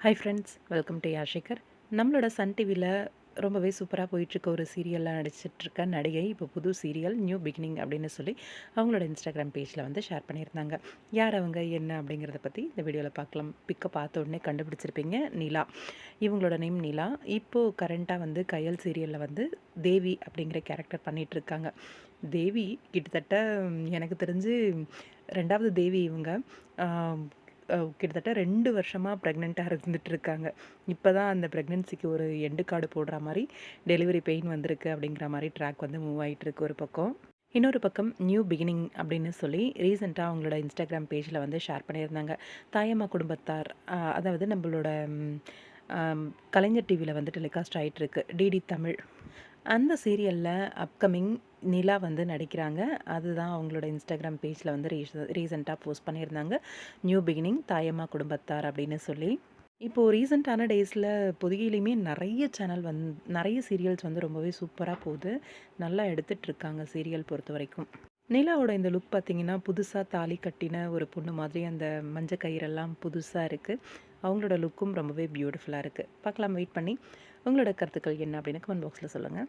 Hi friends, welcome to யாஷிகர். நம்மளோட Sun டிவியில் ரொம்பவே சூப்பராக போயிட்டுருக்க ஒரு சீரியலில் நடிச்சிட்ருக்க நடிகை இப்போ புது சீரியல் நியூ பிகினிங் அப்படின்னு சொல்லி அவங்களோட இன்ஸ்டாகிராம் பேஜில் வந்து ஷேர் பண்ணியிருந்தாங்க. யார் அவங்க என்ன அப்படிங்கிறத பற்றி இந்த வீடியோவில் பார்க்கலாம். பிக்கை பார்த்த உடனே கண்டுபிடிச்சிருப்பீங்க, நிலா. இவங்களோட நேம் நிலா. இப்போது கரண்ட்டாக வந்து கயல் சீரியலில் வந்து தேவி அப்படிங்கிற கேரக்டர் பண்ணிகிட்ருக்காங்க. தேவி கிட்டத்தட்ட எனக்கு தெரிஞ்சு 2வது தேவி இவங்க. கிட்டத்தட்ட 2 வருஷமாக ப்ரெக்னெண்ட்டாக இருந்துகிட்ருக்காங்க. இப்போ தான் அந்த ப்ரெக்னென்சிக்கு ஒரு எண்டு கார்டு போடுற மாதிரி டெலிவரி பெயின் வந்திருக்கு அப்படிங்கிற மாதிரி ட்ராக் வந்து மூவ் ஆகிட்டுருக்கு ஒரு பக்கம். இன்னொரு பக்கம் நியூ பிகினிங் அப்படின்னு சொல்லி ரீசெண்டாக அவங்களோட இன்ஸ்டாகிராம் பேஜில் வந்து ஷேர் பண்ணியிருந்தாங்க. தாயம்மா குடும்பத்தார், அதாவது நம்மளோட கலைஞர் டிவியில் வந்து டெலிகாஸ்ட் ஆகிட்டுருக்கு டிடி தமிழ். அந்த சீரியலில் அப்கமிங் நிலா வந்து நடிக்கிறாங்க. அதுதான் அவங்களோட இன்ஸ்டாகிராம் பேஜில் வந்து ரீசெண்டாக போஸ்ட் பண்ணியிருந்தாங்க. நியூ பிகினிங் தாயம்மா குடும்பத்தார் அப்படின்னு சொல்லி. இப்போது ரீசெண்டான டேஸில் பொதிகையிலையுமே நிறைய சேனல் நிறைய சீரியல்ஸ் வந்து ரொம்பவே சூப்பராக போகுது. நல்லா எடுத்துகிட்ருக்காங்க சீரியல் பொறுத்த வரைக்கும். நிலாவோட இந்த லுக் பார்த்திங்கன்னா, புதுசாக தாலி கட்டின ஒரு பொண்ணு மாதிரி அந்த மஞ்சள் கயிறெல்லாம் புதுசாக இருக்குது. அவங்களோட லுக்கும் ரொம்பவே பியூட்டிஃபுல்லாக இருக்குது. பார்க்கலாம், வெயிட் பண்ணி. உங்களோட கருத்துக்கள் என்ன அப்படின்னு கமெண்ட் பாக்ஸில் சொல்லுங்கள்.